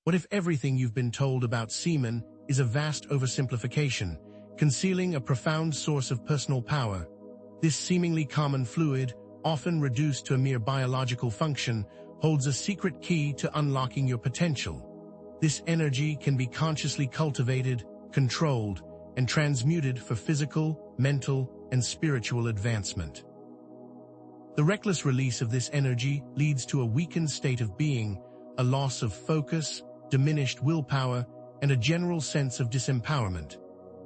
What if everything you've been told about semen is a vast oversimplification, concealing a profound source of personal power? This seemingly common fluid, often reduced to a mere biological function, holds a secret key to unlocking your potential. This energy can be consciously cultivated, controlled, and transmuted for physical, mental, and spiritual advancement. The reckless release of this energy leads to a weakened state of being, a loss of focus, diminished willpower, and a general sense of disempowerment.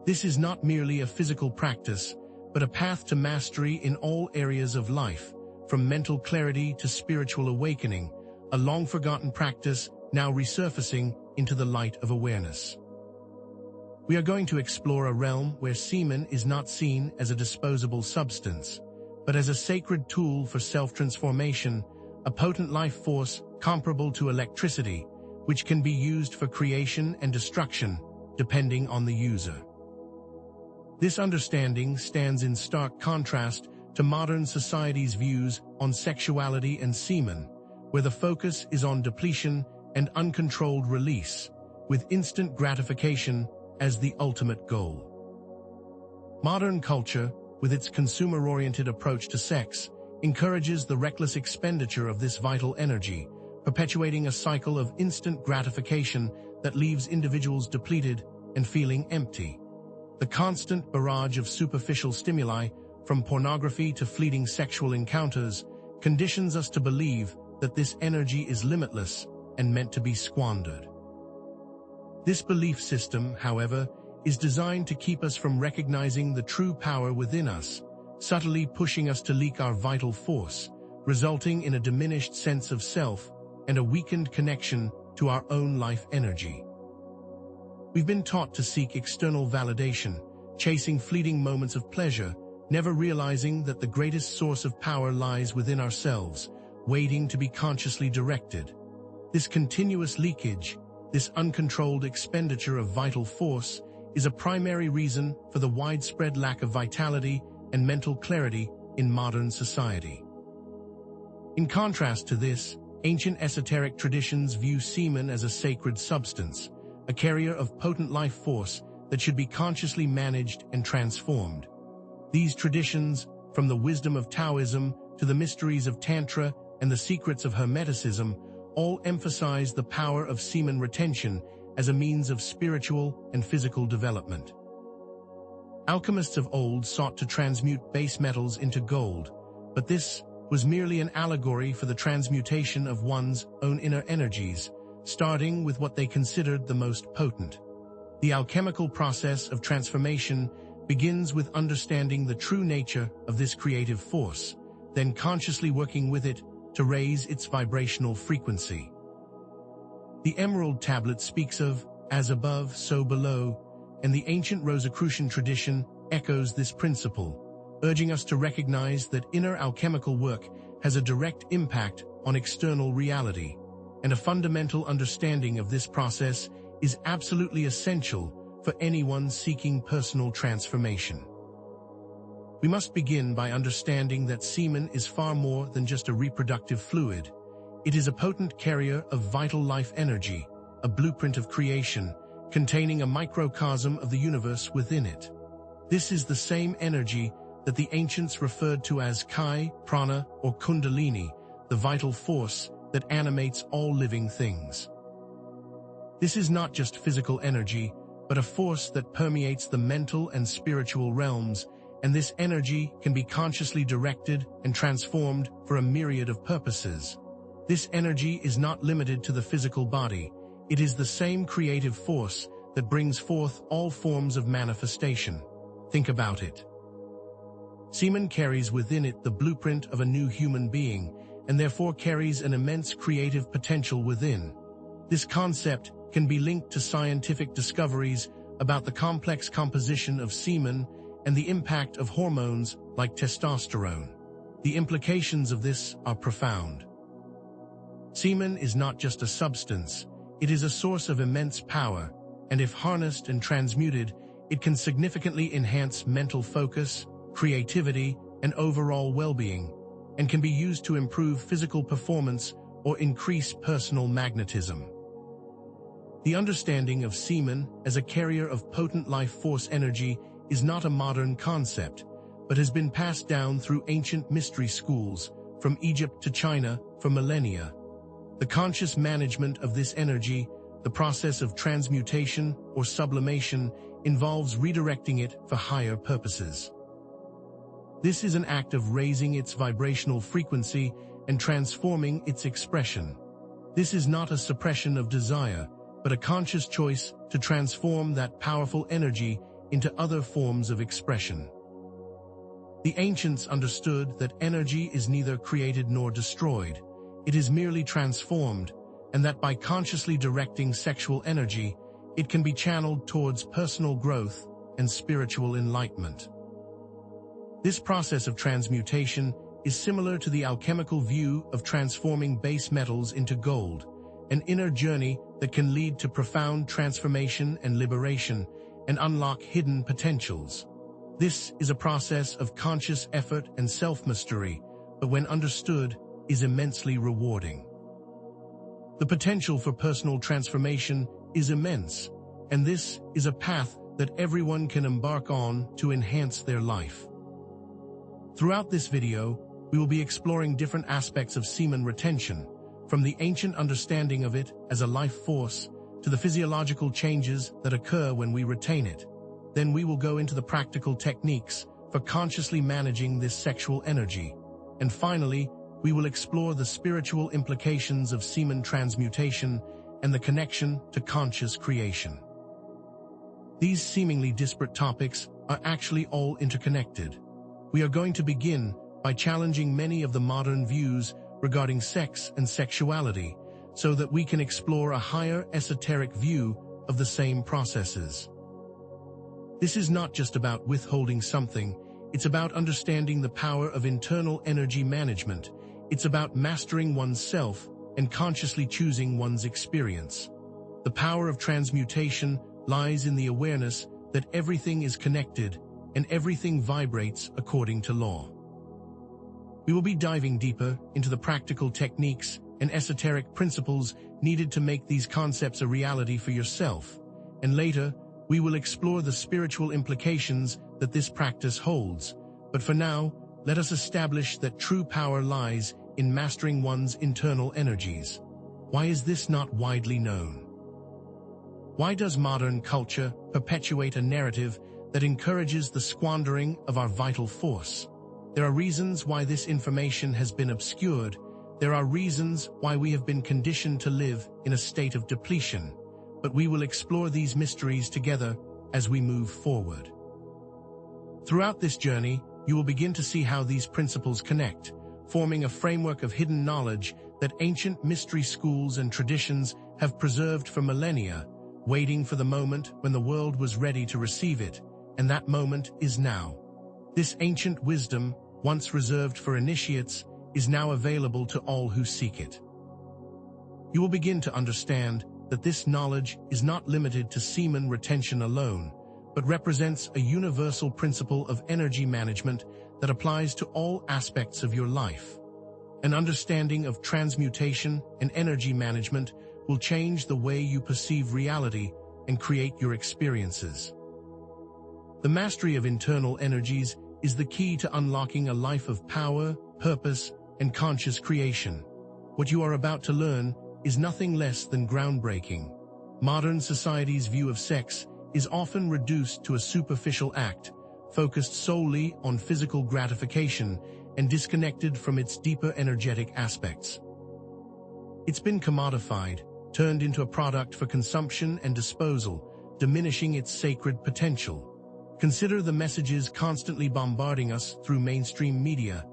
This is not merely a physical practice, but a path to mastery in all areas of life, from mental clarity to spiritual awakening, a long-forgotten practice now resurfacing into the light of awareness. We are going to explore a realm where semen is not seen as a disposable substance, but as a sacred tool for self-transformation, a potent life force comparable to electricity, which can be used for creation and destruction, depending on the user. This understanding stands in stark contrast to modern society's views on sexuality and semen, where the focus is on depletion and uncontrolled release, with instant gratification as the ultimate goal. Modern culture, with its consumer-oriented approach to sex, encourages the reckless expenditure of this vital energy, perpetuating a cycle of instant gratification that leaves individuals depleted and feeling empty. The constant barrage of superficial stimuli, from pornography to fleeting sexual encounters, conditions us to believe that this energy is limitless and meant to be squandered. This belief system, however, is designed to keep us from recognizing the true power within us, subtly pushing us to leak our vital force, resulting in a diminished sense of self and a weakened connection to our own life energy. We've been taught to seek external validation, chasing fleeting moments of pleasure, never realizing that the greatest source of power lies within ourselves, waiting to be consciously directed. This continuous leakage, this uncontrolled expenditure of vital force, is a primary reason for the widespread lack of vitality and mental clarity in modern society. In contrast to this, ancient esoteric traditions view semen as a sacred substance, a carrier of potent life force that should be consciously managed and transformed. These traditions, from the wisdom of Taoism to the mysteries of Tantra and the secrets of Hermeticism, all emphasize the power of semen retention as a means of spiritual and physical development. Alchemists of old sought to transmute base metals into gold, but this was merely an allegory for the transmutation of one's own inner energies, starting with what they considered the most potent. The alchemical process of transformation begins with understanding the true nature of this creative force, then consciously working with it to raise its vibrational frequency. The Emerald Tablet speaks of as above, so below, and the ancient Rosicrucian tradition echoes this principle, urging us to recognize that inner alchemical work has a direct impact on external reality, and a fundamental understanding of this process is absolutely essential for anyone seeking personal transformation. We must begin by understanding that semen is far more than just a reproductive fluid. It is a potent carrier of vital life energy, a blueprint of creation, containing a microcosm of the universe within it. This is the same energy that the ancients referred to as Kai, Prana, or Kundalini, the vital force that animates all living things. This is not just physical energy, but a force that permeates the mental and spiritual realms, and this energy can be consciously directed and transformed for a myriad of purposes. This energy is not limited to the physical body. It is the same creative force that brings forth all forms of manifestation. Think about it. Semen carries within it the blueprint of a new human being, and therefore carries an immense creative potential within. This concept can be linked to scientific discoveries about the complex composition of semen and the impact of hormones like testosterone. The implications of this are profound. Semen is not just a substance, it is a source of immense power, and if harnessed and transmuted, it can significantly enhance mental focus, creativity, and overall well-being, and can be used to improve physical performance or increase personal magnetism. The understanding of semen as a carrier of potent life force energy is not a modern concept, but has been passed down through ancient mystery schools, from Egypt to China, for millennia. The conscious management of this energy, the process of transmutation or sublimation, involves redirecting it for higher purposes. This is an act of raising its vibrational frequency and transforming its expression. This is not a suppression of desire, but a conscious choice to transform that powerful energy into other forms of expression. The ancients understood that energy is neither created nor destroyed, it is merely transformed, and that by consciously directing sexual energy, it can be channeled towards personal growth and spiritual enlightenment. This process of transmutation is similar to the alchemical view of transforming base metals into gold, an inner journey that can lead to profound transformation and liberation and unlock hidden potentials. This is a process of conscious effort and self-mastery, but when understood, is immensely rewarding. The potential for personal transformation is immense, and this is a path that everyone can embark on to enhance their life. Throughout this video, we will be exploring different aspects of semen retention, from the ancient understanding of it as a life force to the physiological changes that occur when we retain it. Then we will go into the practical techniques for consciously managing this sexual energy. And finally, we will explore the spiritual implications of semen transmutation and the connection to conscious creation. These seemingly disparate topics are actually all interconnected. We are going to begin by challenging many of the modern views regarding sex and sexuality, so that we can explore a higher esoteric view of the same processes. This is not just about withholding something, it's about understanding the power of internal energy management. It's about mastering oneself and consciously choosing one's experience. The power of transmutation lies in the awareness that everything is connected and everything vibrates according to law. We will be diving deeper into the practical techniques and esoteric principles needed to make these concepts a reality for yourself, and later, we will explore the spiritual implications that this practice holds. But for now, let us establish that true power lies in mastering one's internal energies. Why is this not widely known? Why does modern culture perpetuate a narrative that encourages the squandering of our vital force? There are reasons why this information has been obscured. There are reasons why we have been conditioned to live in a state of depletion. But we will explore these mysteries together as we move forward. Throughout this journey, you will begin to see how these principles connect, forming a framework of hidden knowledge that ancient mystery schools and traditions have preserved for millennia, waiting for the moment when the world was ready to receive it, and that moment is now. This ancient wisdom, once reserved for initiates, is now available to all who seek it. You will begin to understand that this knowledge is not limited to semen retention alone, but represents a universal principle of energy management that applies to all aspects of your life. An understanding of transmutation and energy management will change the way you perceive reality and create your experiences. The mastery of internal energies is the key to unlocking a life of power, purpose, and conscious creation. What you are about to learn is nothing less than groundbreaking. Modern society's view of sex is often reduced to a superficial act, focused solely on physical gratification and disconnected from its deeper energetic aspects. It's been commodified, turned into a product for consumption and disposal, diminishing its sacred potential. Consider the messages constantly bombarding us through mainstream media.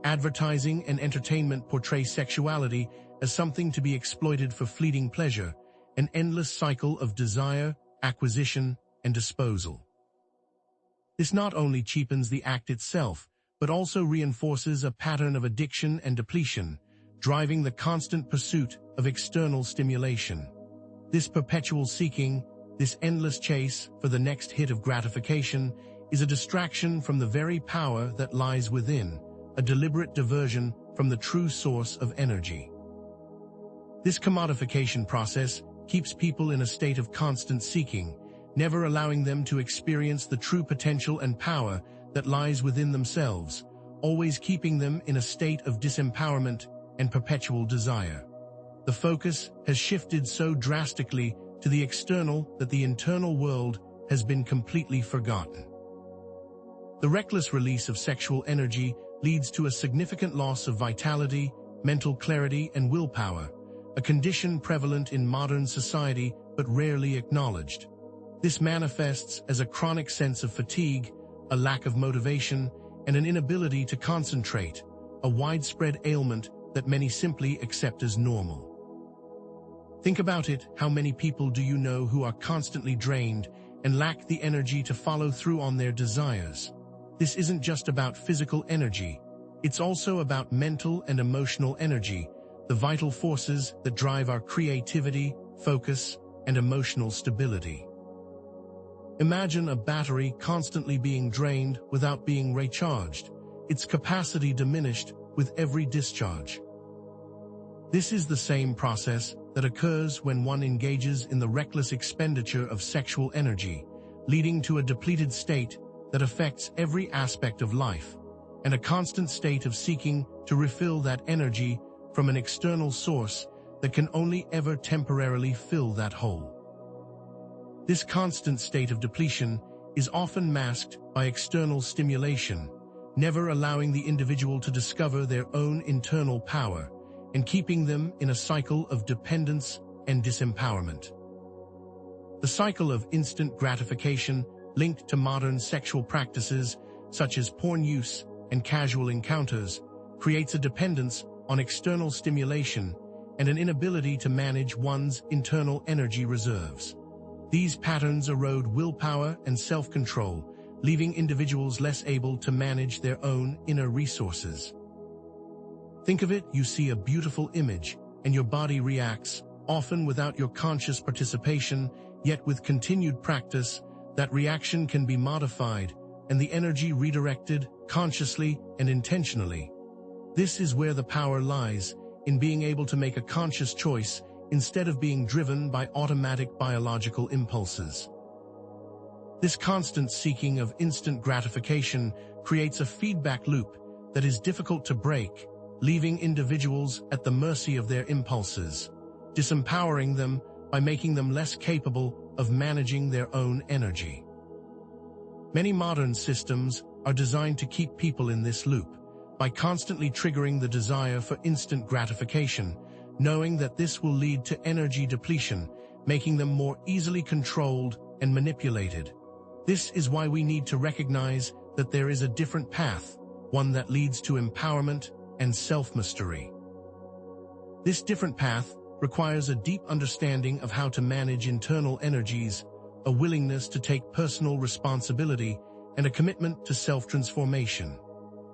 Advertising and entertainment portray sexuality as something to be exploited for fleeting pleasure, an endless cycle of desire, acquisition, and disposal. This not only cheapens the act itself, but also reinforces a pattern of addiction and depletion, driving the constant pursuit of external stimulation. This perpetual seeking, this endless chase for the next hit of gratification, is a distraction from the very power that lies within, a deliberate diversion from the true source of energy. This commodification process keeps people in a state of constant seeking, never allowing them to experience the true potential and power that lies within themselves, always keeping them in a state of disempowerment and perpetual desire. The focus has shifted so drastically to the external that the internal world has been completely forgotten. The reckless release of sexual energy leads to a significant loss of vitality, mental clarity, and willpower, a condition prevalent in modern society but rarely acknowledged. This manifests as a chronic sense of fatigue, a lack of motivation, and an inability to concentrate, a widespread ailment that many simply accept as normal. Think about it, how many people do you know who are constantly drained and lack the energy to follow through on their desires? This isn't just about physical energy, it's also about mental and emotional energy, the vital forces that drive our creativity, focus, and emotional stability. Imagine a battery constantly being drained without being recharged, its capacity diminished with every discharge. This is the same process that occurs when one engages in the reckless expenditure of sexual energy, leading to a depleted state that affects every aspect of life, and a constant state of seeking to refill that energy from an external source that can only ever temporarily fill that hole. This constant state of depletion is often masked by external stimulation, never allowing the individual to discover their own internal power, and keeping them in a cycle of dependence and disempowerment. The cycle of instant gratification linked to modern sexual practices such as porn use and casual encounters creates a dependence on external stimulation and an inability to manage one's internal energy reserves. These patterns erode willpower and self-control, leaving individuals less able to manage their own inner resources. Think of it, you see a beautiful image, and your body reacts, often without your conscious participation, yet with continued practice, that reaction can be modified, and the energy redirected, consciously and intentionally. This is where the power lies, in being able to make a conscious choice, instead of being driven by automatic biological impulses. This constant seeking of instant gratification creates a feedback loop that is difficult to break, leaving individuals at the mercy of their impulses, disempowering them by making them less capable of managing their own energy. Many modern systems are designed to keep people in this loop, by constantly triggering the desire for instant gratification, knowing that this will lead to energy depletion, making them more easily controlled and manipulated. This is why we need to recognize that there is a different path, one that leads to empowerment and self-mastery. This different path requires a deep understanding of how to manage internal energies, a willingness to take personal responsibility, and a commitment to self-transformation.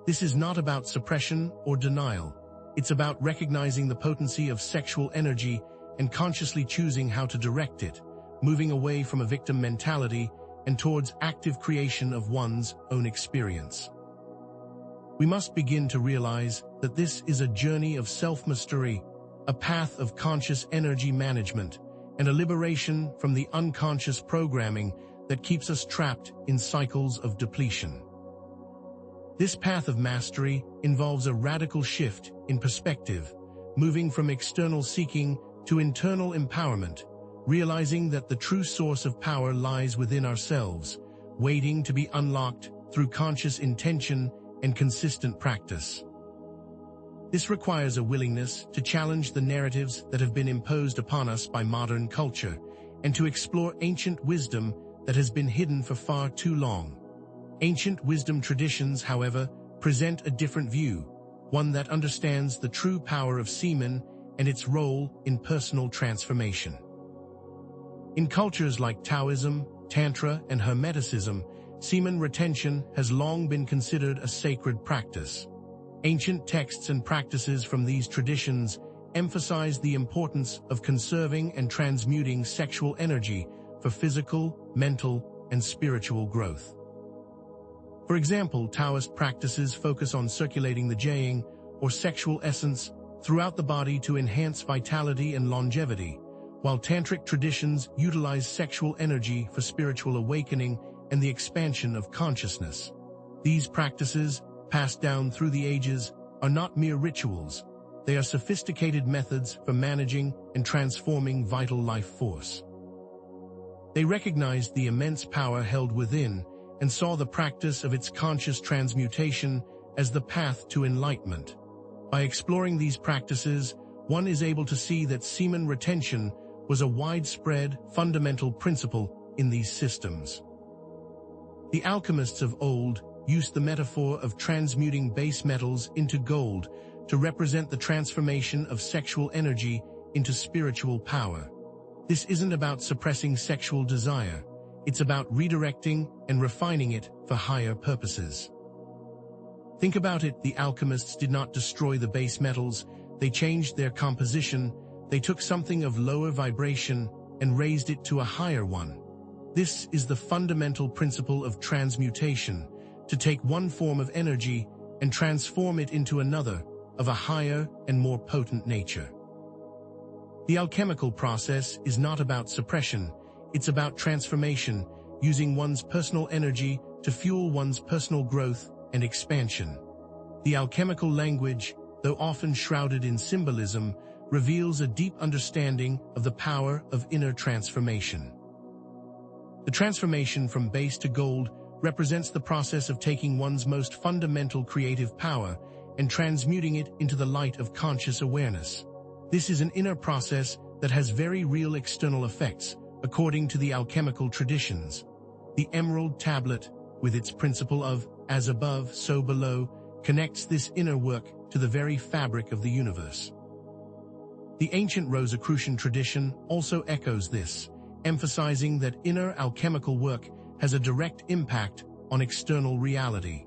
This is not about suppression or denial. It's about recognizing the potency of sexual energy and consciously choosing how to direct it, moving away from a victim mentality and towards active creation of one's own experience. We must begin to realize that this is a journey of self-mastery, a path of conscious energy management, and a liberation from the unconscious programming that keeps us trapped in cycles of depletion. This path of mastery involves a radical shift in perspective, moving from external seeking to internal empowerment, realizing that the true source of power lies within ourselves, waiting to be unlocked through conscious intention and consistent practice. This requires a willingness to challenge the narratives that have been imposed upon us by modern culture, and to explore ancient wisdom that has been hidden for far too long. Ancient wisdom traditions, however, present a different view, one that understands the true power of semen and its role in personal transformation. In cultures like Taoism, Tantra, and Hermeticism, semen retention has long been considered a sacred practice. Ancient texts and practices from these traditions emphasize the importance of conserving and transmuting sexual energy for physical, mental, and spiritual growth. For example, Taoist practices focus on circulating the jaying, or sexual essence, throughout the body to enhance vitality and longevity, while tantric traditions utilize sexual energy for spiritual awakening and the expansion of consciousness. These practices, passed down through the ages, are not mere rituals. They are sophisticated methods for managing and transforming vital life force. They recognized the immense power held within and saw the practice of its conscious transmutation as the path to enlightenment. By exploring these practices, one is able to see that semen retention was a widespread, fundamental principle in these systems. The alchemists of old used the metaphor of transmuting base metals into gold to represent the transformation of sexual energy into spiritual power. This isn't about suppressing sexual desire, it's about redirecting and refining it for higher purposes. Think about it, the alchemists did not destroy the base metals, they changed their composition, they took something of lower vibration and raised it to a higher one. This is the fundamental principle of transmutation, to take one form of energy and transform it into another, of a higher and more potent nature. The alchemical process is not about suppression, it's about transformation, using one's personal energy to fuel one's personal growth and expansion. The alchemical language, though often shrouded in symbolism, reveals a deep understanding of the power of inner transformation. The transformation from base to gold represents the process of taking one's most fundamental creative power and transmuting it into the light of conscious awareness. This is an inner process that has very real external effects, according to the alchemical traditions. The emerald tablet, with its principle of as above, so below, connects this inner work to the very fabric of the universe. The ancient Rosicrucian tradition also echoes this, emphasizing that inner alchemical work has a direct impact on external reality.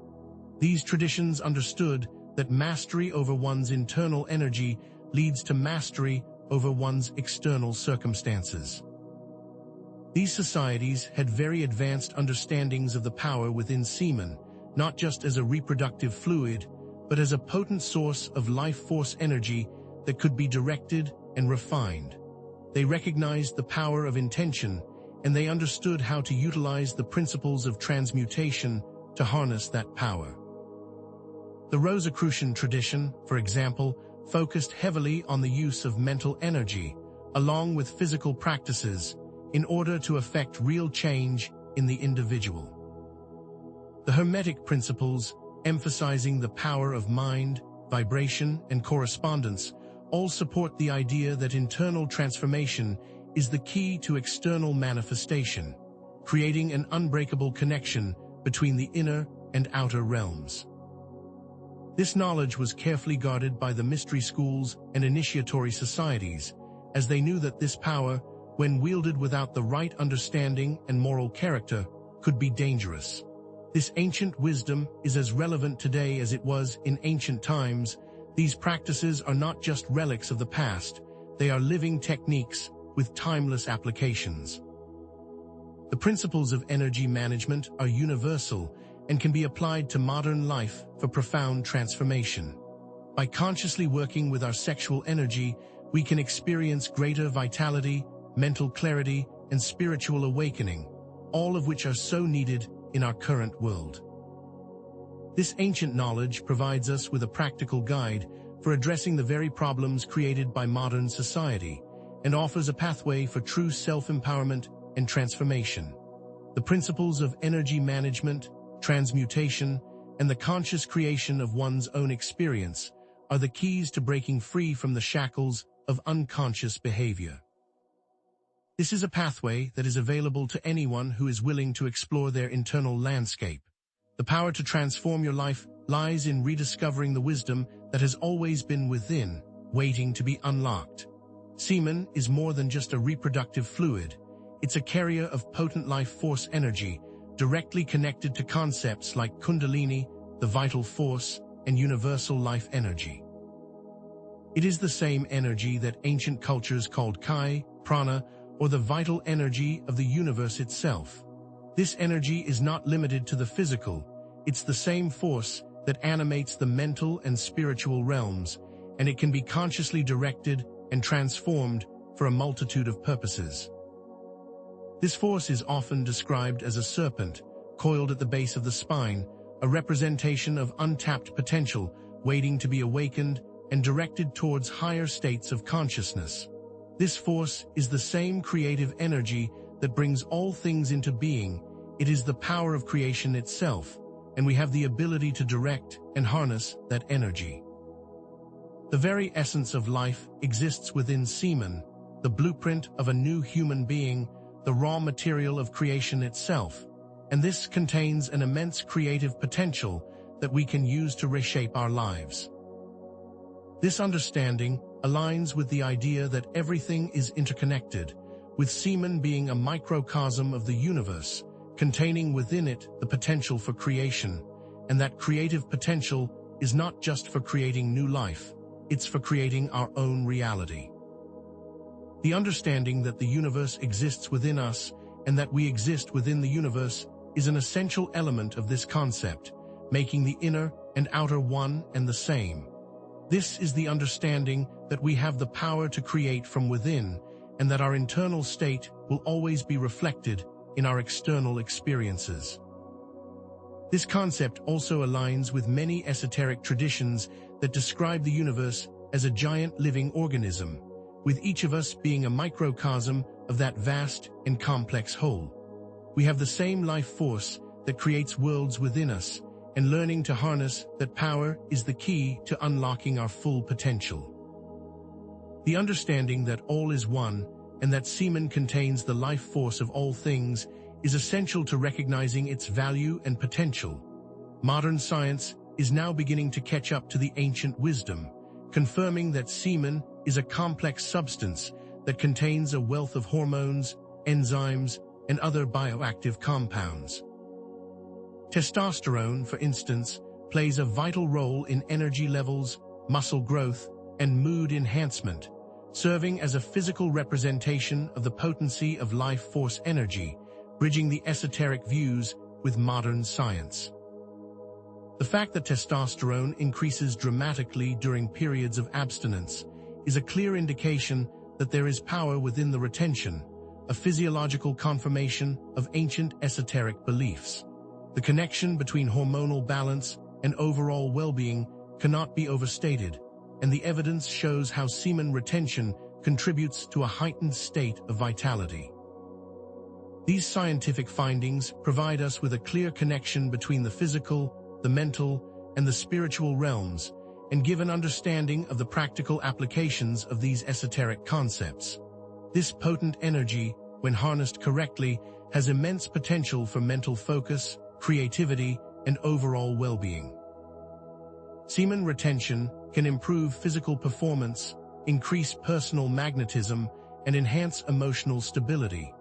These traditions understood that mastery over one's internal energy leads to mastery over one's external circumstances. These societies had very advanced understandings of the power within semen, not just as a reproductive fluid, but as a potent source of life force energy that could be directed and refined. They recognized the power of intention, and they understood how to utilize the principles of transmutation to harness that power. The Rosicrucian tradition, for example, focused heavily on the use of mental energy, along with physical practices, in order to effect real change in the individual. The Hermetic principles, emphasizing the power of mind, vibration, and correspondence, all support the idea that internal transformation is the key to external manifestation, creating an unbreakable connection between the inner and outer realms. This knowledge was carefully guarded by the mystery schools and initiatory societies, as they knew that this power, when wielded without the right understanding and moral character, could be dangerous. This ancient wisdom is as relevant today as it was in ancient times. These practices are not just relics of the past, they are living techniques with timeless applications. The principles of energy management are universal and can be applied to modern life for profound transformation. By consciously working with our sexual energy, we can experience greater vitality, mental clarity, and spiritual awakening, all of which are so needed in our current world. This ancient knowledge provides us with a practical guide for addressing the very problems created by modern society, and offers a pathway for true self-empowerment and transformation. The principles of energy management, transmutation, and the conscious creation of one's own experience are the keys to breaking free from the shackles of unconscious behavior. This is a pathway that is available to anyone who is willing to explore their internal landscape. The power to transform your life lies in rediscovering the wisdom that has always been within, waiting to be unlocked. Semen is more than just a reproductive fluid. It's a carrier of potent life force energy, directly connected to concepts like Kundalini, the vital force, and universal life energy. It is the same energy that ancient cultures called Kai, Prana, or the vital energy of the universe itself. This energy is not limited to the physical, it's the same force that animates the mental and spiritual realms, and it can be consciously directed and transformed for a multitude of purposes. This force is often described as a serpent, coiled at the base of the spine, a representation of untapped potential, waiting to be awakened and directed towards higher states of consciousness. This force is the same creative energy that brings all things into being. It is the power of creation itself, and we have the ability to direct and harness that energy. The very essence of life exists within Semen, the blueprint of a new human being, the raw material of creation itself, and this contains an immense creative potential that we can use to reshape our lives. This understanding aligns with the idea that everything is interconnected, with Semen being a microcosm of the universe, containing within it the potential for creation, and that creative potential is not just for creating new life, it's for creating our own reality. The understanding that the universe exists within us and that we exist within the universe is an essential element of this concept, making the inner and outer one and the same. This is the understanding that we have the power to create from within, and that our internal state will always be reflected in our external experiences. This concept also aligns with many esoteric traditions that describe the universe as a giant living organism, with each of us being a microcosm of that vast and complex whole. We have the same life force that creates worlds within us, and learning to harness that power is the key to unlocking our full potential. The understanding that all is one and that Semen contains the life force of all things is essential to recognizing its value and potential. Modern science is now beginning to catch up to the ancient wisdom, confirming that Semen is a complex substance that contains a wealth of hormones, enzymes, and other bioactive compounds. Testosterone, for instance, plays a vital role in energy levels, muscle growth, and mood enhancement, serving as a physical representation of the potency of life force energy, bridging the esoteric views with modern science. The fact that testosterone increases dramatically during periods of abstinence is a clear indication that there is power within the retention, a physiological confirmation of ancient esoteric beliefs. The connection between hormonal balance and overall well-being cannot be overstated, and the evidence shows how semen retention contributes to a heightened state of vitality. These scientific findings provide us with a clear connection between the physical, the mental, and the spiritual realms, and give an understanding of the practical applications of these esoteric concepts. This potent energy, when harnessed correctly, has immense potential for mental focus, creativity, and overall well-being. Semen retention can improve physical performance, increase personal magnetism, and enhance emotional stability.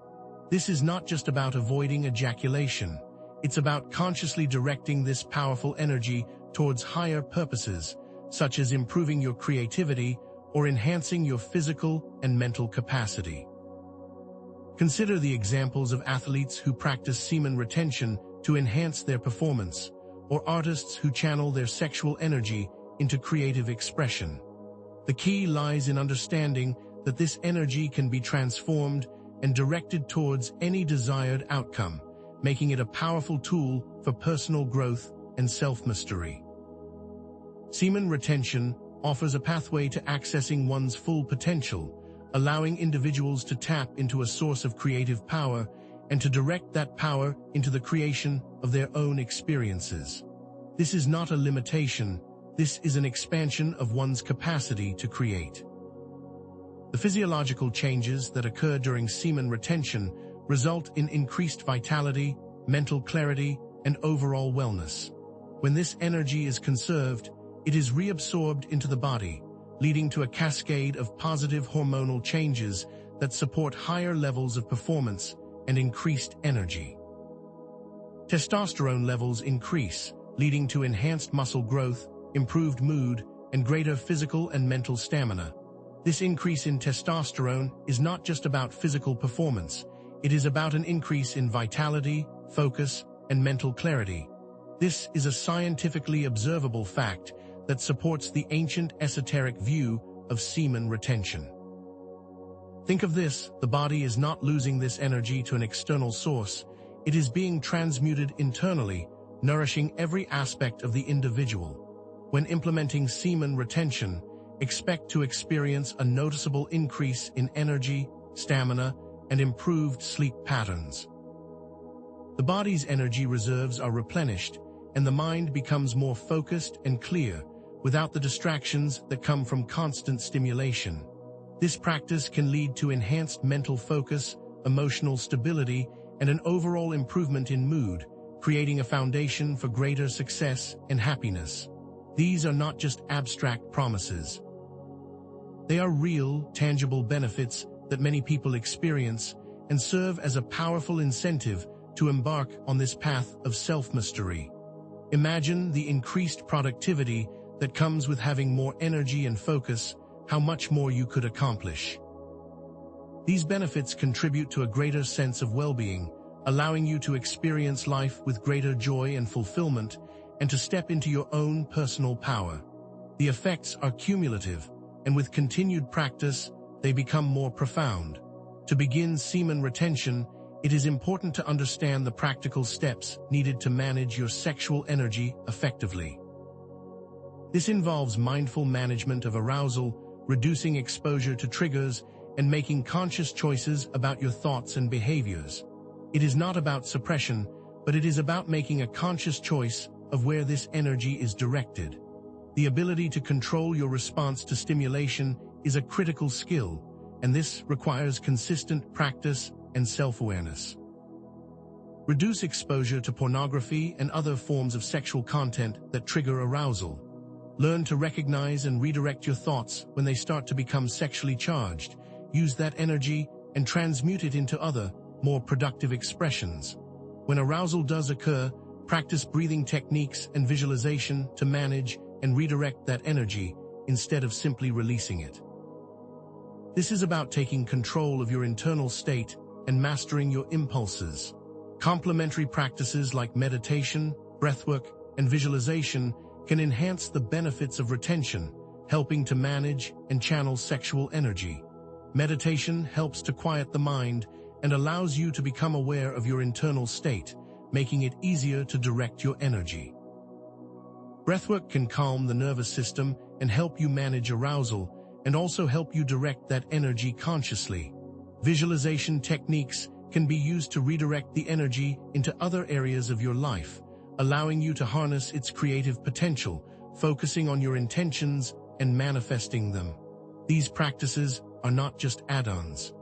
This is not just about avoiding ejaculation. It's about consciously directing this powerful energy towards higher purposes, such as improving your creativity or enhancing your physical and mental capacity. Consider the examples of athletes who practice semen retention to enhance their performance, or artists who channel their sexual energy into creative expression. The key lies in understanding that this energy can be transformed and directed towards any desired outcome, making it a powerful tool for personal growth and self-mastery. Semen retention offers a pathway to accessing one's full potential, allowing individuals to tap into a source of creative power and to direct that power into the creation of their own experiences. This is not a limitation, this is an expansion of one's capacity to create. The physiological changes that occur during semen retention result in increased vitality, mental clarity, and overall wellness. When this energy is conserved, it is reabsorbed into the body, leading to a cascade of positive hormonal changes that support higher levels of performance and increased energy. Testosterone levels increase, leading to enhanced muscle growth, improved mood, and greater physical and mental stamina. This increase in testosterone is not just about physical performance, it is about an increase in vitality, focus, and mental clarity. This is a scientifically observable fact that supports the ancient esoteric view of semen retention. Think of this, the body is not losing this energy to an external source. It is being transmuted internally, nourishing every aspect of the individual. When implementing semen retention, expect to experience a noticeable increase in energy, stamina, and improved sleep patterns. The body's energy reserves are replenished, and the mind becomes more focused and clear, without the distractions that come from constant stimulation. This practice can lead to enhanced mental focus, emotional stability, and an overall improvement in mood, creating a foundation for greater success and happiness. These are not just abstract promises. They are real, tangible benefits that many people experience and serve as a powerful incentive to embark on this path of self-mastery. Imagine the increased productivity that comes with having more energy and focus, how much more you could accomplish. These benefits contribute to a greater sense of well-being, allowing you to experience life with greater joy and fulfillment, and to step into your own personal power. The effects are cumulative, and with continued practice, they become more profound. To begin semen retention, it is important to understand the practical steps needed to manage your sexual energy effectively. This involves mindful management of arousal, reducing exposure to triggers, and making conscious choices about your thoughts and behaviors. It is not about suppression, but it is about making a conscious choice of where this energy is directed. The ability to control your response to stimulation is a critical skill, and this requires consistent practice and self-awareness. Reduce exposure to pornography and other forms of sexual content that trigger arousal. Learn to recognize and redirect your thoughts when they start to become sexually charged. Use that energy and transmute it into other, more productive expressions. When arousal does occur, practice breathing techniques and visualization to manage and redirect that energy instead of simply releasing it. This is about taking control of your internal state and mastering your impulses. Complementary practices like meditation, breathwork, and visualization can enhance the benefits of retention, helping to manage and channel sexual energy. Meditation helps to quiet the mind and allows you to become aware of your internal state, making it easier to direct your energy. Breathwork can calm the nervous system and help you manage arousal, and also help you direct that energy consciously. Visualization techniques can be used to redirect the energy into other areas of your life, allowing you to harness its creative potential, focusing on your intentions and manifesting them. These practices are not just add-ons.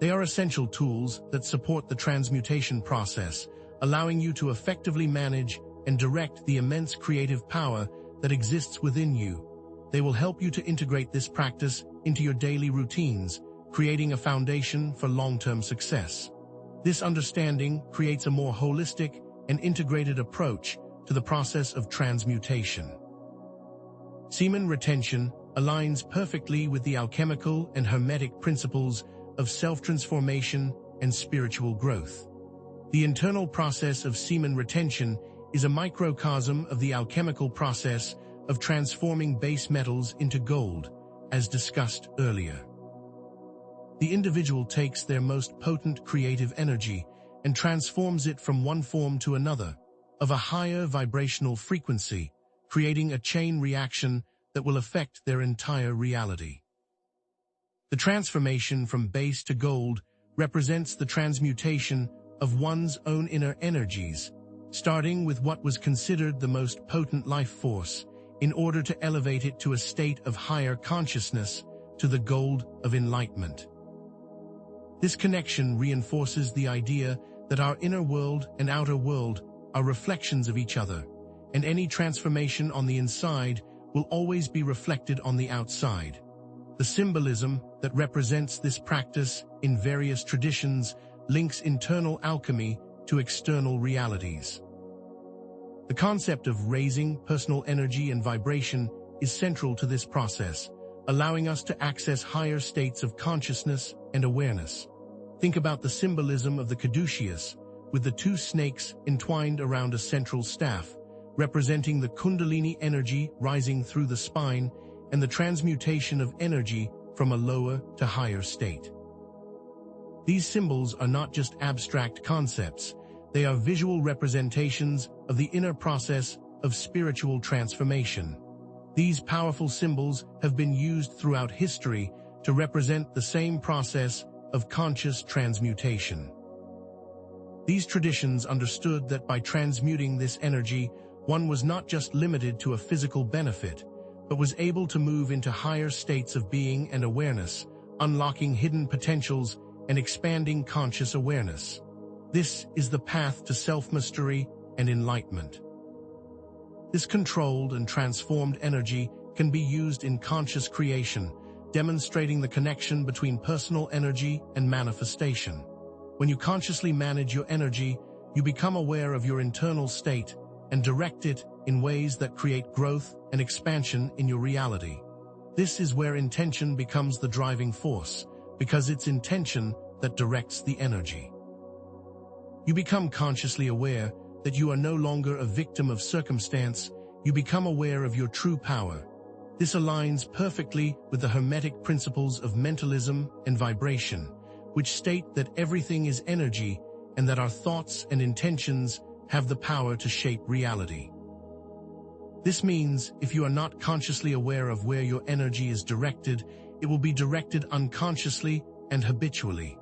They are essential tools that support the transmutation process, allowing you to effectively manage and direct the immense creative power that exists within you. They will help you to integrate this practice into your daily routines, creating a foundation for long-term success. This understanding creates a more holistic and integrated approach to the process of transmutation. Semen retention aligns perfectly with the alchemical and hermetic principles of self-transformation and spiritual growth. The internal process of semen retention is a microcosm of the alchemical process of transforming base metals into gold, as discussed earlier. The individual takes their most potent creative energy and transforms it from one form to another, of a higher vibrational frequency, creating a chain reaction that will affect their entire reality. The transformation from base to gold represents the transmutation of one's own inner energies, starting with what was considered the most potent life force, in order to elevate it to a state of higher consciousness, to the gold of enlightenment. This connection reinforces the idea that our inner world and outer world are reflections of each other, and any transformation on the inside will always be reflected on the outside. The symbolism that represents this practice in various traditions links internal alchemy to external realities. The concept of raising personal energy and vibration is central to this process, allowing us to access higher states of consciousness and awareness. Think about the symbolism of the caduceus, with the two snakes entwined around a central staff, representing the kundalini energy rising through the spine and the transmutation of energy from a lower to higher state. These symbols are not just abstract concepts, they are visual representations of the inner process of spiritual transformation. These powerful symbols have been used throughout history to represent the same process of conscious transmutation. These traditions understood that by transmuting this energy, one was not just limited to a physical benefit, but was able to move into higher states of being and awareness, unlocking hidden potentials and expanding conscious awareness. This is the path to self-mastery and enlightenment. This controlled and transformed energy can be used in conscious creation, demonstrating the connection between personal energy and manifestation. When you consciously manage your energy, you become aware of your internal state and direct it in ways that create growth and expansion in your reality. This is where intention becomes the driving force, because it's intention that directs the energy. You become consciously aware that you are no longer a victim of circumstance, you become aware of your true power. This aligns perfectly with the Hermetic principles of mentalism and vibration, which state that everything is energy and that our thoughts and intentions have the power to shape reality. This means if you are not consciously aware of where your energy is directed, it will be directed unconsciously and habitually.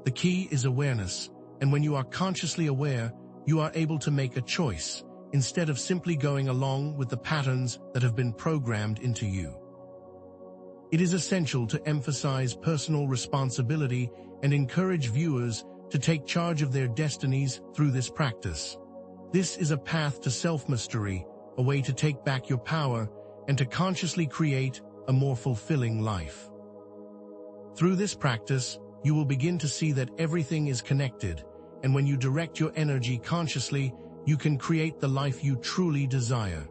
The key is awareness, and when you are consciously aware, you are able to make a choice, instead of simply going along with the patterns that have been programmed into you. It is essential to emphasize personal responsibility and encourage viewers to take charge of their destinies through this practice. This is a path to self-mastery, a way to take back your power and to consciously create a more fulfilling life. Through this practice, you will begin to see that everything is connected, and when you direct your energy consciously, you can create the life you truly desire.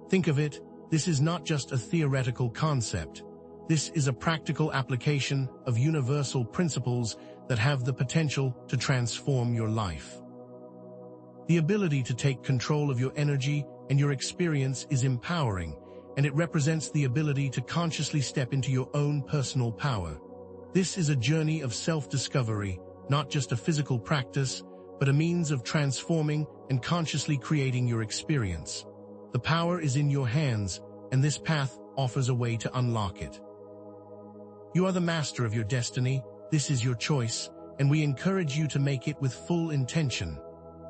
Think of it, this is not just a theoretical concept. This is a practical application of universal principles that have the potential to transform your life. The ability to take control of your energy and your experience is empowering, and it represents the ability to consciously step into your own personal power. This is a journey of self-discovery, not just a physical practice, but a means of transforming and consciously creating your experience. The power is in your hands, and this path offers a way to unlock it. You are the master of your destiny, this is your choice, and we encourage you to make it with full intention.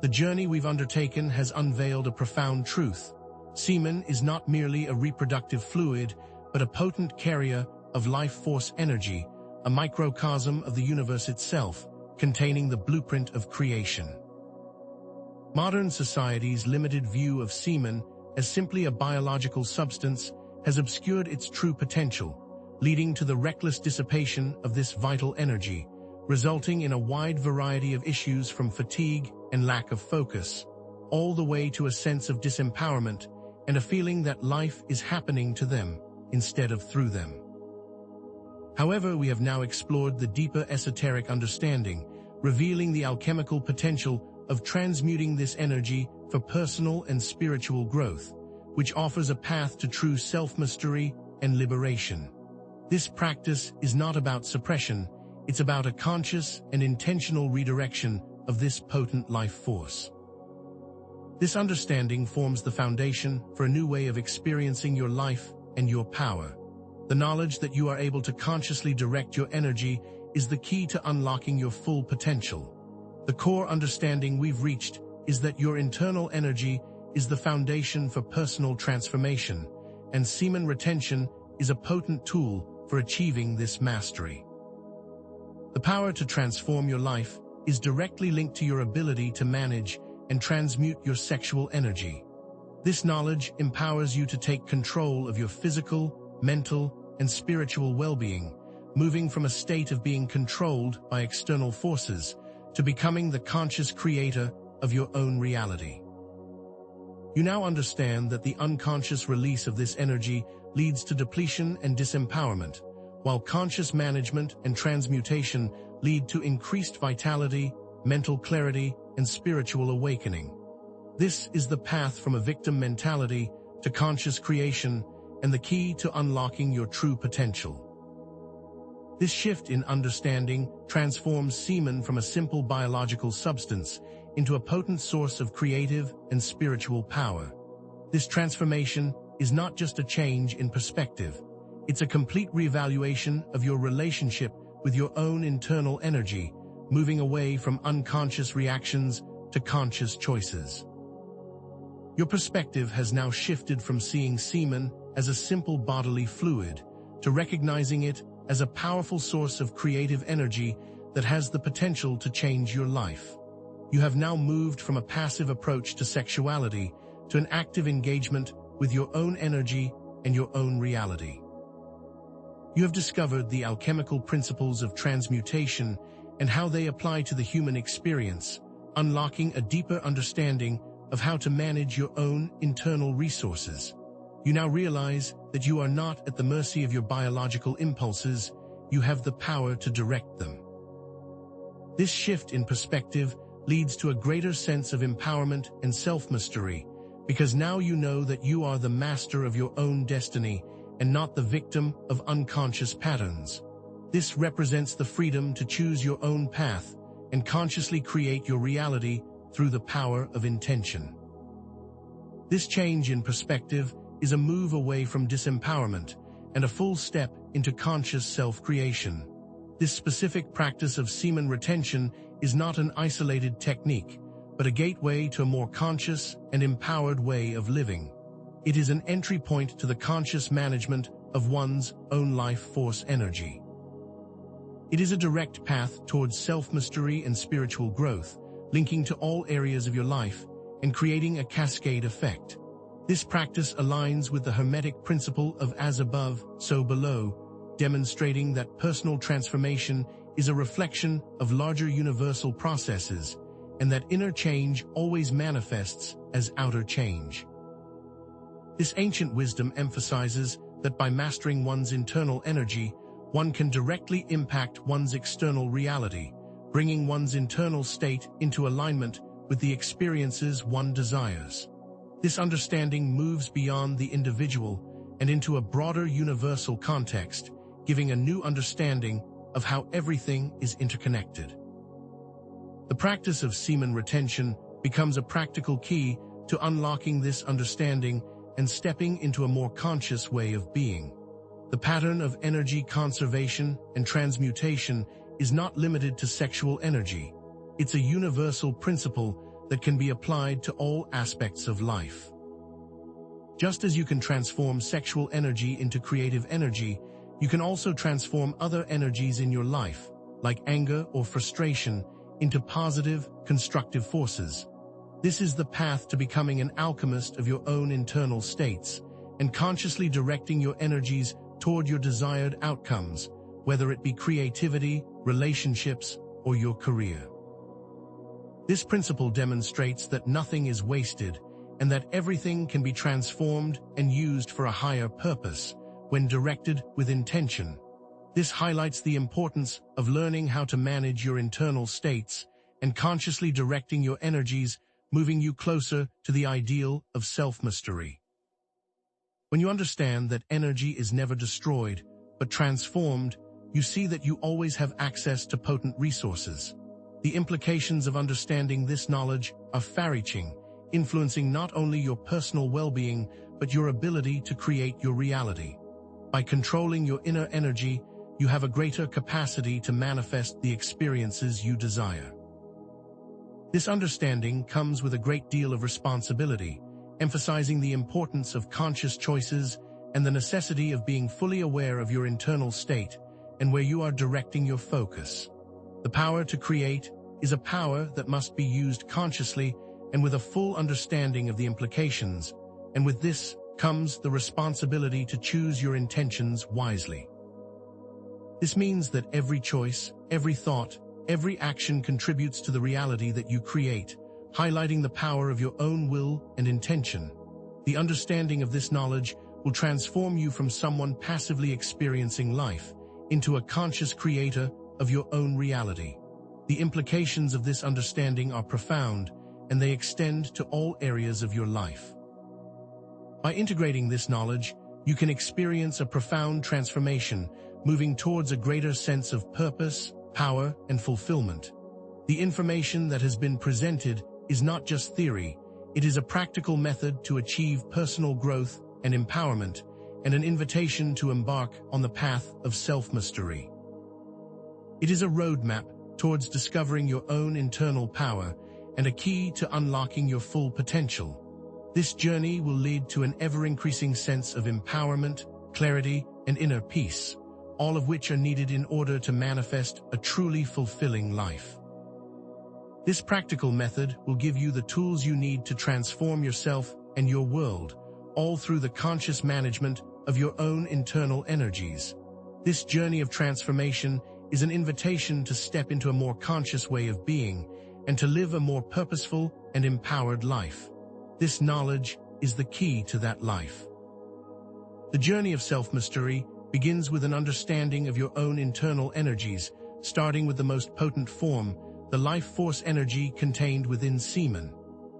The journey we've undertaken has unveiled a profound truth. Semen is not merely a reproductive fluid, but a potent carrier of life force energy, a microcosm of the universe itself, containing the blueprint of creation. Modern society's limited view of semen as simply a biological substance has obscured its true potential, leading to the reckless dissipation of this vital energy, resulting in a wide variety of issues from fatigue and lack of focus, all the way to a sense of disempowerment and a feeling that life is happening to them instead of through them. However, we have now explored the deeper esoteric understanding, revealing the alchemical potential of transmuting this energy for personal and spiritual growth, which offers a path to true self-mastery and liberation. This practice is not about suppression, it's about a conscious and intentional redirection of this potent life force. This understanding forms the foundation for a new way of experiencing your life and your power. The knowledge that you are able to consciously direct your energy is the key to unlocking your full potential. The core understanding we've reached is that your internal energy is the foundation for personal transformation, and semen retention is a potent tool for achieving this mastery. The power to transform your life is directly linked to your ability to manage and transmute your sexual energy. This knowledge empowers you to take control of your physical, mental, and spiritual well-being, moving from a state of being controlled by external forces to becoming the conscious creator of your own reality. You now understand that the unconscious release of this energy leads to depletion and disempowerment, while conscious management and transmutation lead to increased vitality, mental clarity, and spiritual awakening. This is the path from a victim mentality to conscious creation and the key to unlocking your true potential. This shift in understanding transforms semen from a simple biological substance into a potent source of creative and spiritual power. This transformation is not just a change in perspective. It's a complete reevaluation of your relationship with your own internal energy, moving away from unconscious reactions to conscious choices. Your perspective has now shifted from seeing semen as a simple bodily fluid to recognizing it as a powerful source of creative energy that has the potential to change your life. You have now moved from a passive approach to sexuality to an active engagement with your own energy and your own reality. You have discovered the alchemical principles of transmutation and how they apply to the human experience, unlocking a deeper understanding of how to manage your own internal resources. You now realize that you are not at the mercy of your biological impulses. You have the power to direct them. This shift in perspective leads to a greater sense of empowerment and self-mastery, because now you know that you are the master of your own destiny and not the victim of unconscious patterns. This represents the freedom to choose your own path and consciously create your reality through the power of intention. This change in perspective is a move away from disempowerment and a full step into conscious self-creation. This specific practice of semen retention is not an isolated technique, but a gateway to a more conscious and empowered way of living. It is an entry point to the conscious management of one's own life force energy. It is a direct path towards self-mastery and spiritual growth, linking to all areas of your life and creating a cascade effect. This practice aligns with the Hermetic principle of as above, so below, demonstrating that personal transformation is a reflection of larger universal processes, and that inner change always manifests as outer change. This ancient wisdom emphasizes that by mastering one's internal energy, one can directly impact one's external reality, bringing one's internal state into alignment with the experiences one desires. This understanding moves beyond the individual and into a broader universal context, giving a new understanding of how everything is interconnected. The practice of semen retention becomes a practical key to unlocking this understanding and stepping into a more conscious way of being. The pattern of energy conservation and transmutation is not limited to sexual energy. It's a universal principle that can be applied to all aspects of life. Just as you can transform sexual energy into creative energy, you can also transform other energies in your life, like anger or frustration, into positive, constructive forces. This is the path to becoming an alchemist of your own internal states and consciously directing your energies toward your desired outcomes, whether it be creativity, relationships, or your career. This principle demonstrates that nothing is wasted and that everything can be transformed and used for a higher purpose when directed with intention. This highlights the importance of learning how to manage your internal states and consciously directing your energies, moving you closer to the ideal of self-mastery. When you understand that energy is never destroyed, but transformed, you see that you always have access to potent resources. The implications of understanding this knowledge are far-reaching, influencing not only your personal well-being, but your ability to create your reality. By controlling your inner energy, you have a greater capacity to manifest the experiences you desire. This understanding comes with a great deal of responsibility, emphasizing the importance of conscious choices and the necessity of being fully aware of your internal state and where you are directing your focus. The power to create is a power that must be used consciously and with a full understanding of the implications, and with this comes the responsibility to choose your intentions wisely. This means that every choice, every thought, every action contributes to the reality that you create, highlighting the power of your own will and intention. The understanding of this knowledge will transform you from someone passively experiencing life into a conscious creator of your own reality. The implications of this understanding are profound, and they extend to all areas of your life. By integrating this knowledge, you can experience a profound transformation, moving towards a greater sense of purpose, power, and fulfillment. The information that has been presented is not just theory, it is a practical method to achieve personal growth and empowerment, and an invitation to embark on the path of self-mastery. It is a roadmap towards discovering your own internal power and a key to unlocking your full potential. This journey will lead to an ever-increasing sense of empowerment, clarity, and inner peace, all of which are needed in order to manifest a truly fulfilling life. This practical method will give you the tools you need to transform yourself and your world, all through the conscious management of your own internal energies. This journey of transformation is an invitation to step into a more conscious way of being and to live a more purposeful and empowered life. This knowledge is the key to that life. The journey of self-mastery begins with an understanding of your own internal energies, starting with the most potent form, the life force energy contained within semen.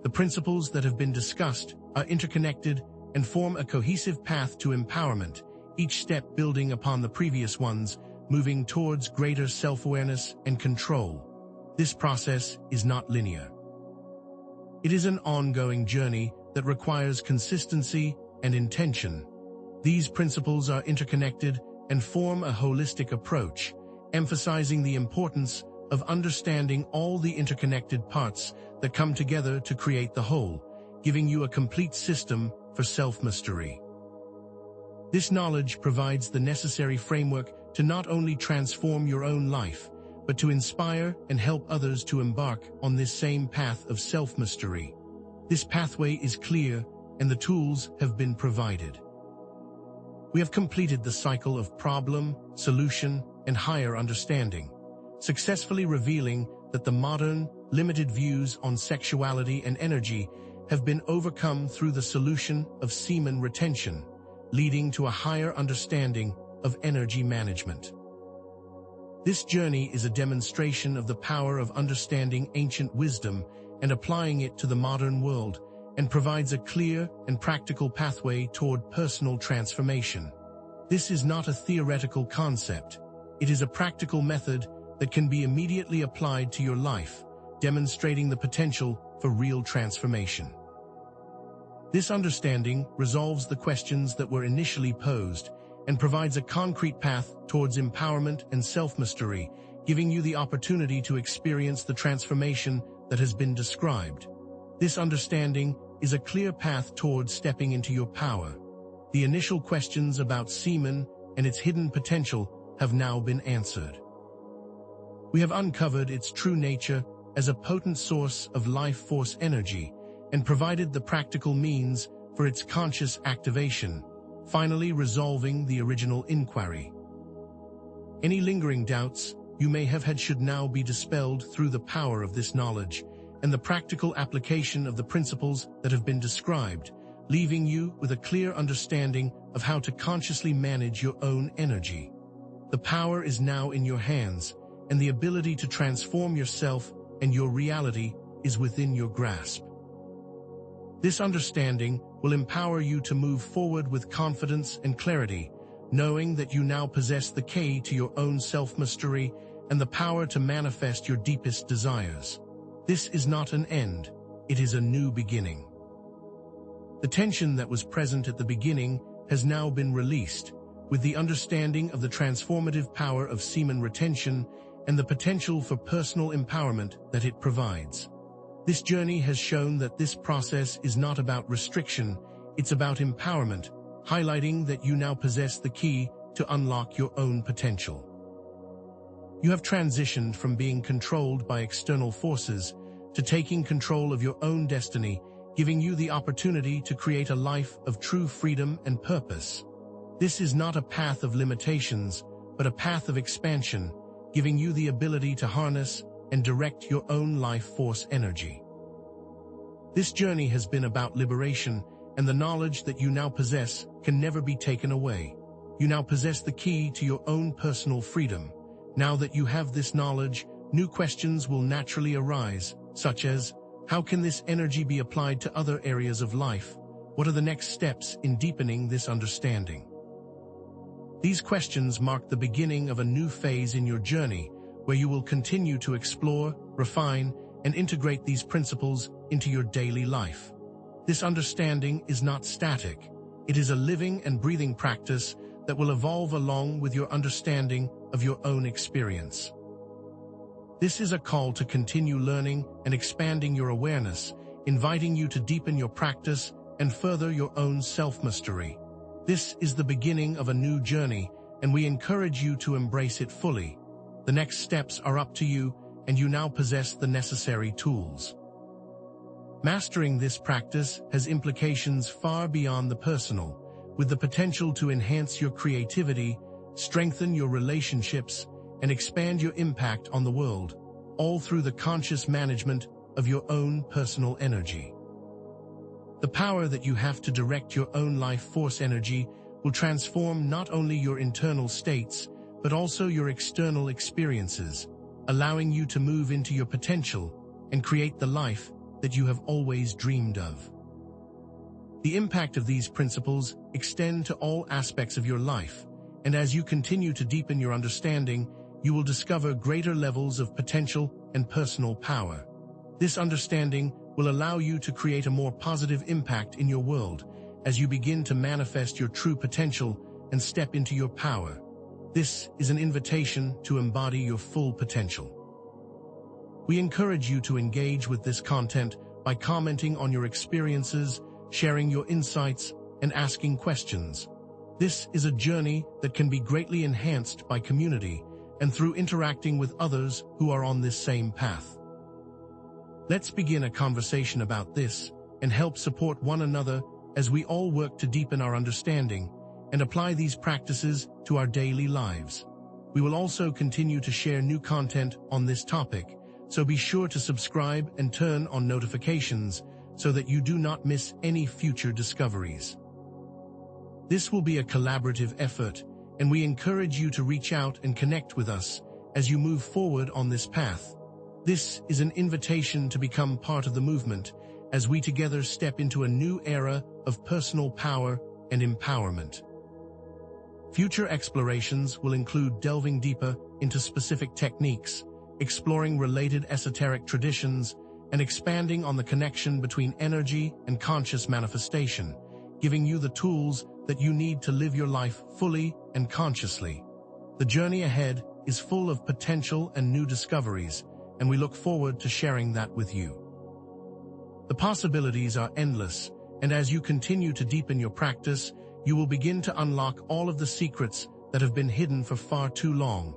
The principles that have been discussed are interconnected and form a cohesive path to empowerment, each step building upon the previous ones, moving towards greater self-awareness and control. This process is not linear. It is an ongoing journey that requires consistency and intention. These principles are interconnected and form a holistic approach, emphasizing the importance of understanding all the interconnected parts that come together to create the whole, giving you a complete system for self-mastery. This knowledge provides the necessary framework to not only transform your own life, but to inspire and help others to embark on this same path of self-mastery. This pathway is clear, and the tools have been provided. We have completed the cycle of problem, solution, and higher understanding, successfully revealing that the modern, limited views on sexuality and energy have been overcome through the solution of semen retention, leading to a higher understanding of energy management. This journey is a demonstration of the power of understanding ancient wisdom and applying it to the modern world, and provides a clear and practical pathway toward personal transformation. This is not a theoretical concept. It is a practical method that can be immediately applied to your life, demonstrating the potential for real transformation. This understanding resolves the questions that were initially posed and provides a concrete path towards empowerment and self-mastery, giving you the opportunity to experience the transformation that has been described. This understanding is a clear path towards stepping into your power. The initial questions about semen and its hidden potential have now been answered. We have uncovered its true nature as a potent source of life force energy and provided the practical means for its conscious activation, finally resolving the original inquiry. Any lingering doubts you may have had should now be dispelled through the power of this knowledge and the practical application of the principles that have been described, leaving you with a clear understanding of how to consciously manage your own energy. The power is now in your hands, and the ability to transform yourself and your reality is within your grasp. This understanding will empower you to move forward with confidence and clarity, knowing that you now possess the key to your own self-mastery and the power to manifest your deepest desires. This is not an end, it is a new beginning. The tension that was present at the beginning has now been released, with the understanding of the transformative power of semen retention and the potential for personal empowerment that it provides. This journey has shown that this process is not about restriction, it's about empowerment, highlighting that you now possess the key to unlock your own potential. You have transitioned from being controlled by external forces to taking control of your own destiny, giving you the opportunity to create a life of true freedom and purpose. This is not a path of limitations, but a path of expansion, giving you the ability to harness and direct your own life force energy. This journey has been about liberation, and the knowledge that you now possess can never be taken away. You now possess the key to your own personal freedom. Now that you have this knowledge, new questions will naturally arise, such as, how can this energy be applied to other areas of life? What are the next steps in deepening this understanding? These questions mark the beginning of a new phase in your journey, where you will continue to explore, refine, and integrate these principles into your daily life. This understanding is not static. It is a living and breathing practice that will evolve along with your understanding of your own experience. This is a call to continue learning and expanding your awareness, inviting you to deepen your practice and further your own self-mastery. This is the beginning of a new journey, and we encourage you to embrace it fully. The next steps are up to you, and you now possess the necessary tools. Mastering this practice has implications far beyond the personal, with the potential to enhance your creativity, strengthen your relationships, and expand your impact on the world, all through the conscious management of your own personal energy. The power that you have to direct your own life force energy will transform not only your internal states, but also your external experiences, allowing you to move into your potential and create the life that you have always dreamed of. The impact of these principles extend to all aspects of your life, and as you continue to deepen your understanding, you will discover greater levels of potential and personal power. This understanding will allow you to create a more positive impact in your world as you begin to manifest your true potential and step into your power. This is an invitation to embody your full potential. We encourage you to engage with this content by commenting on your experiences, sharing your insights, and asking questions. This is a journey that can be greatly enhanced by community and through interacting with others who are on this same path. Let's begin a conversation about this and help support one another as we all work to deepen our understanding and apply these practices to our daily lives. We will also continue to share new content on this topic, so be sure to subscribe and turn on notifications so that you do not miss any future discoveries. This will be a collaborative effort, and we encourage you to reach out and connect with us as you move forward on this path. This is an invitation to become part of the movement as we together step into a new era of personal power and empowerment. Future explorations will include delving deeper into specific techniques, exploring related esoteric traditions, and expanding on the connection between energy and conscious manifestation, giving you the tools that you need to live your life fully and consciously. The journey ahead is full of potential and new discoveries, and we look forward to sharing that with you. The possibilities are endless, and as you continue to deepen your practice, you will begin to unlock all of the secrets that have been hidden for far too long.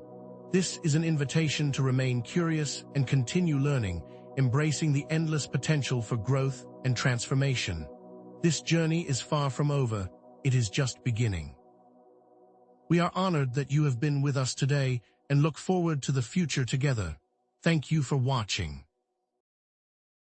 This is an invitation to remain curious and continue learning, embracing the endless potential for growth and transformation. This journey is far from over. It is just beginning. We are honored that you have been with us today and look forward to the future together. Thank you for watching.